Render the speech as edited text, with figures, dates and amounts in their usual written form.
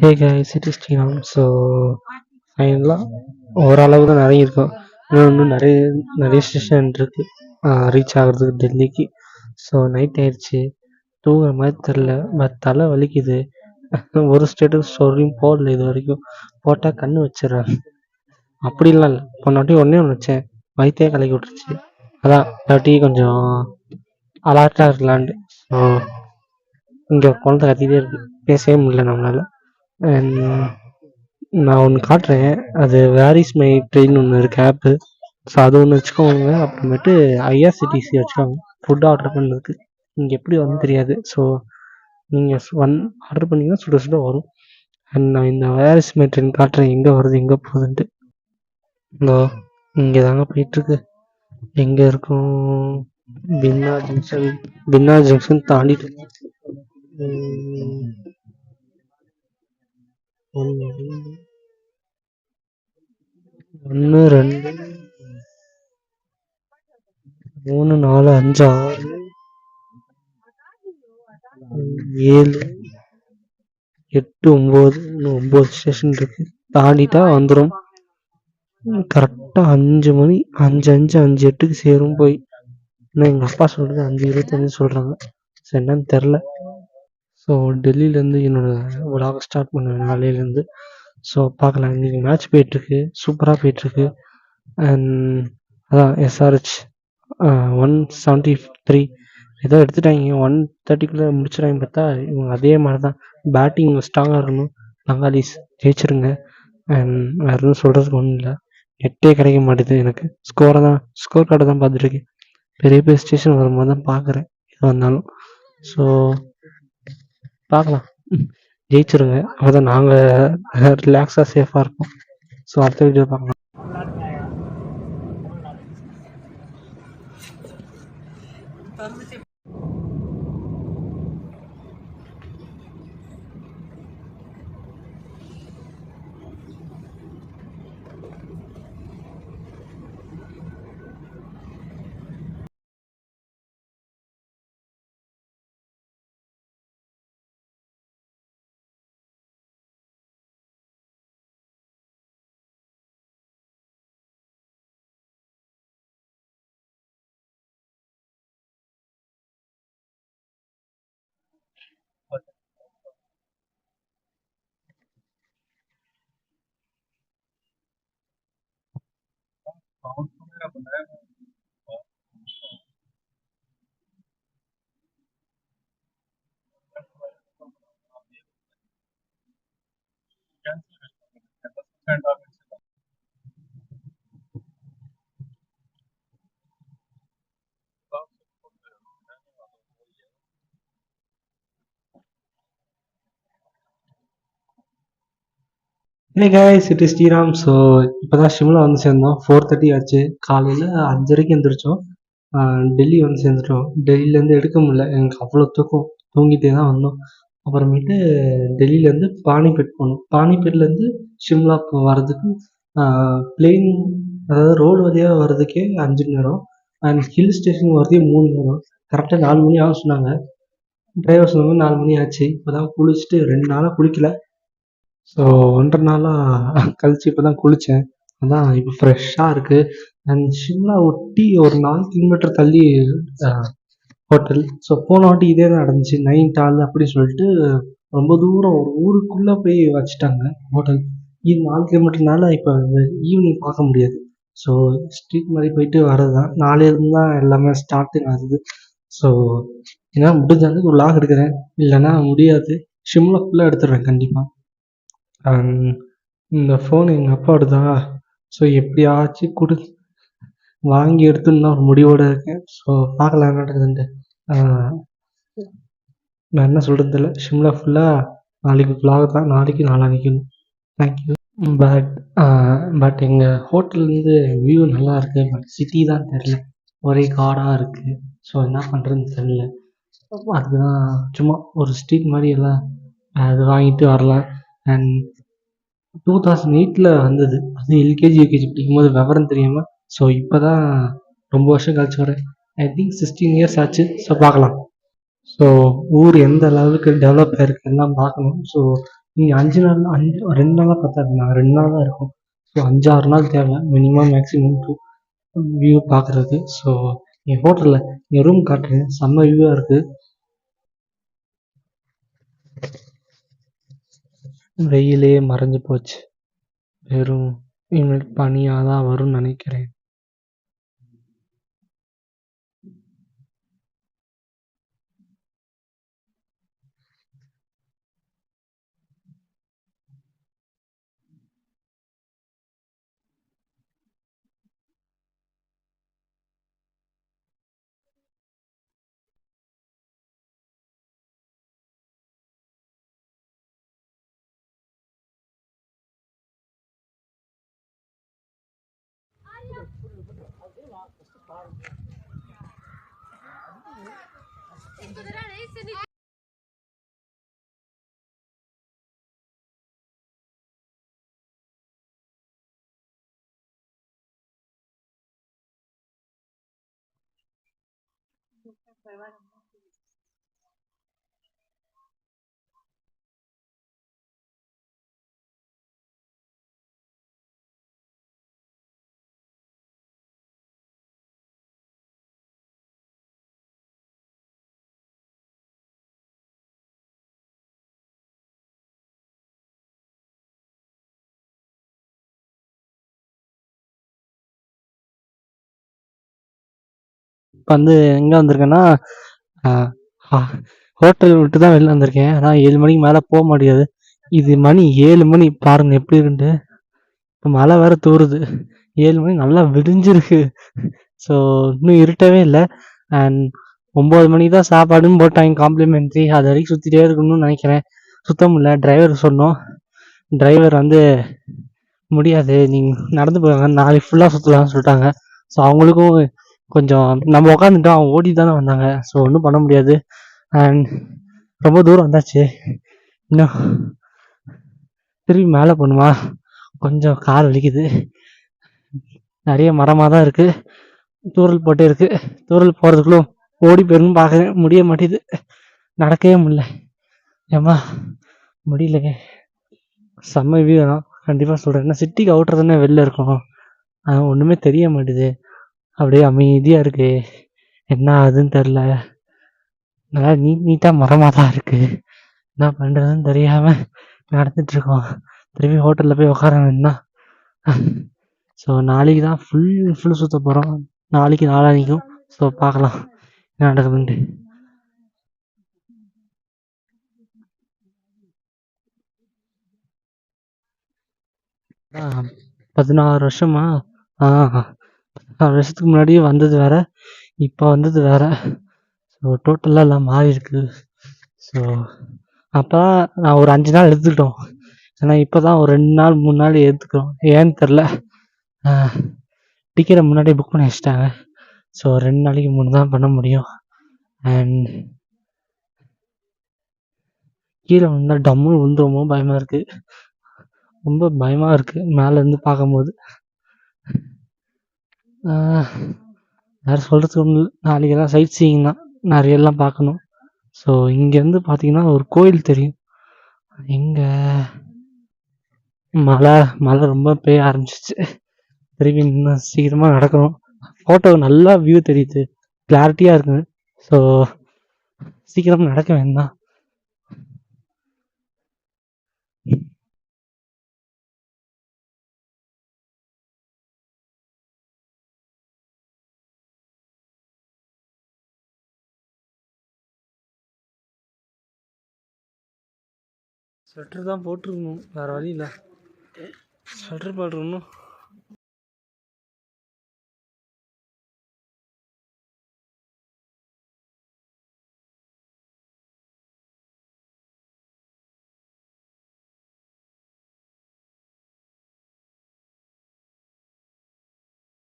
Hey guys, it is Sriram. So ஃபைனலாக ஓரளவு தான் நிறைய இருக்கும். இன்னும் நிறைய நிறைய ஸ்டேஷன் இருக்குது ரீச் ஆகிறதுக்கு டெல்லிக்கு. ஸோ நைட் ஆயிடுச்சு, தூங்குற மாதிரி தெரில, பட் தலை வலிக்குது. ஒரு ஸ்டேட்டஸ் ஸ்டோரியும் போடல இது வரைக்கும். போட்டால் கண்ணு வச்சிடுறேன். அப்படிலாம் இல்லை, பொண்ணாட்டி ஒன்றே ஒன்று வச்சேன், வயிற்றே கலக்கி விட்டுருச்சு. அதான் இல்லாட்டி கொஞ்சம் அலர்ட்டாக இருக்கலான்ட்டு. ஸோ இங்கே குழந்தை கத்திட்டே இருக்கு, பேசவே முடியல நம்மளால. அண்ட் நான் ஒன்று காட்டுறேன், அது வேர் இஸ் மை ட்ரெயின் ஒன்று இருக்குது ஆப்பு. ஸோ அது ஒன்று வச்சுக்கோங்க. அப்புறமேட்டு ஐஆர்சிடிசி வச்சுக்கோங்க, ஃபுட் ஆர்டர் பண்ணுறதுக்கு. இங்கே எப்படி வரும்னு தெரியாது. ஸோ நீங்கள் ஆர்டர் பண்ணிங்கன்னா சுட சுட வரும். அண்ட் நான் இந்த வேர் இஸ் மை ட்ரெயின் காட்டுறேன், எங்கே வருது எங்கே போகுதுன்ட்டு. இதோ இங்கே தாங்க போயிட்டுருக்கு. எங்கே இருக்கும்? பின்னா ஜங்ஷன் தாண்டிட்டு ஒன்று 2 3 4 5 6 7 8 9 இன்னும் 9 ஸ்டேஷன் இருக்கு. தாண்டிட்டா வந்துடும். கரெக்டாக 5 மணி 5:08க்கு சேரும் போய். ஆனால் எங்கள் அப்பா சொல்கிறது 5:25 சொல்கிறாங்க. ஸோ என்னன்னு தெரில. ஸோ டெல்லியிலேருந்து என்னோடய விலாக ஸ்டார்ட் பண்ணுவேன் நாளையிலேருந்து. ஸோ பார்க்கலாம். இன்றைக்கி மேட்ச் போயிட்டுருக்கு, சூப்பராக போயிட்டுருக்கு. அண்ட் அதான் எஸ்ஆர்ஹெச் 173 ஏதோ எடுத்துட்டாங்க. 130க்குள்ளே முடிச்சிடாங்க. பார்த்தா இவங்க அதே மாதிரி தான், பேட்டிங் ஸ்ட்ராங்காக இருக்கணும். பங்காளிஸ் ஜெயிச்சிருங்க. அண்ட் வேறு எதுவும் சொல்கிறதுக்கு ஒன்றும் இல்லை. நெட்டே கிடைக்க மாட்டேது எனக்கு. ஸ்கோர் கார்டை தான் பார்த்துட்ருக்கேன். பெரிய பெரிய ஸ்டேஷன் வரும்போது தான் பார்க்குறேன் எது வந்தாலும். ஸோ பார்க்கலாம், ஜெயிச்சிருங்க. அப்போ தான் நாங்கள் ரிலாக்ஸாக சேஃபாக இருப்போம். ஸோ அடுத்த வீடியோ பார்க்கலாம். Hey guys, it is Sriram. So இப்போ தான் ஷிம்லா வந்து சேர்ந்தோம். 4:30 ஆச்சு. காலையில் 5:30க்கு எழுந்திரிச்சோம். டெல்லி வந்து சேர்ந்துட்டோம். டெல்லியிலேருந்து எடுக்க முடியல, எனக்கு அவ்வளோ தூக்கம். தூங்கிட்டே தான் வந்தோம். அப்புறமேட்டு டெல்லியிலேருந்து பானிபட் போனோம். பானிபட்லேருந்து ஷிம்லா வர்றதுக்கு பிளெயின், அதாவது ரோடு வழியாக வர்றதுக்கே 5 மணி நேரம். அண்ட் ஹில் ஸ்டேஷன் வர்றதே 3 மணி நேரம். கரெக்டாக 4 மணி ஆகும் சொன்னாங்க. டிரைவர் சொன்னாங்க 4 மணி ஆச்சு. இப்போ தான் குளிச்சுட்டு 2 நாளாக குளிக்கல. ஸோ 1.5 நாளாக கழிச்சு இப்போ தான் குளித்தேன். அதான் இப்போ ஃப்ரெஷ்ஷாக இருக்குது. அண்ட் ஷிம்லா ஒட்டி ஒரு 4 கிலோமீட்டர் தள்ளி ஹோட்டல். ஸோ போன வாட்டி இதே தான் நடந்துச்சு, நைன்டால் அப்படின்னு சொல்லிட்டு ரொம்ப தூரம் ஒரு ஊருக்குள்ளே போய் வச்சுட்டாங்க ஹோட்டல். இது 4 கிலோமீட்டர்னால இப்போ ஈவினிங் பார்க்க முடியாது. ஸோ ஸ்ட்ரீட் மாதிரி போயிட்டு வர்றது தான். நாளையிலேருந்து தான் எல்லாமே ஸ்டார்டிங் ஆகுது. ஸோ ஏன்னா முடிஞ்ச அளவுக்கு விலாக் எடுக்கிறேன், இல்லைன்னா முடியாது. ஷிம்லா ஃபுல்லாக எடுத்துடுறேன் கண்டிப்பாக. இந்த ஃபோன் எங்கள் அப்பாவோடதா. ஸோ எப்படியாச்சும் வாங்கி எடுத்துன்னு தான் ஒரு முடிவோடு இருக்கேன். ஸோ பார்க்கலாம் என்ன நடக்குதுன்ட்டு. நான் என்ன சொல்கிறது தெரியல. ஷிம்லா ஃபுல்லாக நாளைக்கு vlog தான், நாளைக்கு நாளான்னைக்கும். தேங்க்யூ. பட் எங்கள் ஹோட்டல்லேருந்து வியூ நல்லா இருக்குது. பட் சிட்டி தான் தெரில, ஒரே காடாக இருக்குது. ஸோ என்ன பண்ணுறதுன்னு தெரில. அதுக்கு தான் சும்மா ஒரு ஸ்ட்ரீட் மாதிரி எல்லாம் அது வாங்கிட்டு வரலாம். அண்ட் 2008 வந்தது, அது எல்கேஜி யூகேஜி படிக்கும்போது விவரம் தெரியாமல். ஸோ இப்போ தான் ரொம்ப வருஷம் கழிச்சு வரேன். ஐ திங்க் 16 இயர்ஸ் ஆச்சு. ஸோ பார்க்கலாம். ஸோ ஊர் எந்த அளவுக்கு டெவலப் ஆயிருக்கு எல்லாம் பார்க்கணும். ஸோ இங்கே 5 நாள் 2 நாளாக பத்தாது, நாங்கள் 2 நாள் தான் இருக்கோம். ஸோ 5, 6 நாள் தேவை மினிமம் மேக்ஸிமம் டூ வியூ பார்க்குறதுக்கு. ஸோ என் ஹோட்டலில் என் ரூம் காட்டுறேன், செம்ம வியூவாக இருக்குது. வெயிலே மறைஞ்சு போச்சு, வெறும் இனிமேல் பனியாக தான் வரும்னு நினைக்கிறேன். இப்போ வந்து எங்கே வந்திருக்கேன்னா, ஹோட்டல் விட்டு தான் வெளில வந்திருக்கேன். ஆனால் 7 மணிக்கு மேலே போக முடியாது. இது மணி 7 மணி, பாருங்க எப்படி இருக்குன்ட்டு. இப்போ மழை வேற தூறுது. 7 மணி நல்லா விடிஞ்சிருக்கு. ஸோ இன்னும் இருட்டவே இல்லை. அண்ட் 9 மணிக்கு தான் சாப்பாடுன்னு போட்டாங்க காம்ப்ளிமெண்ட்ரி. அது வரைக்கும் சுற்றிட்டே இருக்கணும்னு நினைக்கிறேன். சுத்த முடியல. டிரைவர் சொன்னோம், டிரைவர் வந்து முடியாது, நீங்கள் நடந்து போவாங்க, நாளைக்கு ஃபுல்லாக சுற்றலாம்னு சொல்லிட்டாங்க. ஸோ அவங்களுக்கும் கொஞ்சம் நம்ம உட்காந்துட்டோம், அவங்க ஓடி தானே வந்தாங்க. ஸோ ஒன்றும் பண்ண முடியாது. அண்ட் ரொம்ப தூரம் வந்தாச்சு. இன்னும் திரும்பி மேலே போகணுமா, கொஞ்சம் கால் வலிக்குது. நிறைய மரமாக தான் இருக்குது, தூரல் போட்டே இருக்குது. தூரல் போகிறதுக்குள்ளும் ஓடி போயிடணும்னு பார்க்குறேன், முடிய மாட்டேது, நடக்கவே முடியல. ஏம்மா முடியலங்க. செம்ம வியூ தான் கண்டிப்பாக சொல்கிறேன். ஏன்னா சிட்டிக்கு அவுட்டர் தானே வெளில இருக்கும், ஒன்றுமே தெரிய மாட்டேது. அப்படியே அமைதியாக இருக்குது, என்ன ஆகுதுன்னு தெரில. நல்லா நீட்டாக மரமாக தான் இருக்குது. என்ன பண்ணுறதுன்னு தெரியாமல் நடந்துட்டுருக்கோம். திரும்பி ஹோட்டலில் போய் உட்கார வேணும்னா. ஸோ நாளைக்கு தான் ஃபுல் சுற்ற போகிறோம், நாளைக்கு நாளானிக்கும். ஸோ பார்க்கலாம் என்ன நடக்குதுன்ட்டு. ஆ 16 வருஷமா? 16 வருஷத்துக்கு முன்னாடியே வந்தது வேற, இப்போ வந்தது வேற. ஸோ டோட்டலாக எல்லாம் மாறி இருக்கு. ஸோ அப்போ நான் ஒரு 5 நாள் எடுத்துக்கிட்டோம். ஏன்னா இப்போ தான் ஒரு 2 நாள் 3 நாள் எடுத்துக்கிறோம், ஏன்னு தெரில. டிக்கெட்டை முன்னாடியே புக் பண்ணி வச்சிட்டாங்க. ஸோ 2 நாளைக்கு 3 தான் பண்ண முடியும். அண்ட் கீழே வந்தால் டம்முன்னு விழுந்துருமோ பயமாக இருக்குது, ரொம்ப பயமாக இருக்குது மேலேருந்து பார்க்கும்போது. வேறு சொல்கிறதுக்கு ஒன்றும் இல்லை, நாளைக்கெல்லாம் சைட் சீயிங் தான், நிறையெல்லாம் பார்க்கணும். ஸோ இங்கேருந்து பார்த்தீங்கன்னா ஒரு கோயில் தெரியும். எங்கே மழை ரொம்ப பெய்ய ஆரம்பிச்சிச்சு. திரும்பி இன்னும் சீக்கிரமாக நடக்கணும். ஃபோட்டோ நல்லா வியூ தெரியுது, கிளாரிட்டியாக இருக்குது. ஸோ சீக்கிரம் நடக்க வேண்டாம். ஸ்வெட்டர் தான் போட்டிருக்கணும், வேறு வழி இல்லை. ஸ்வெட்டர் போட்டிருக்கணும்.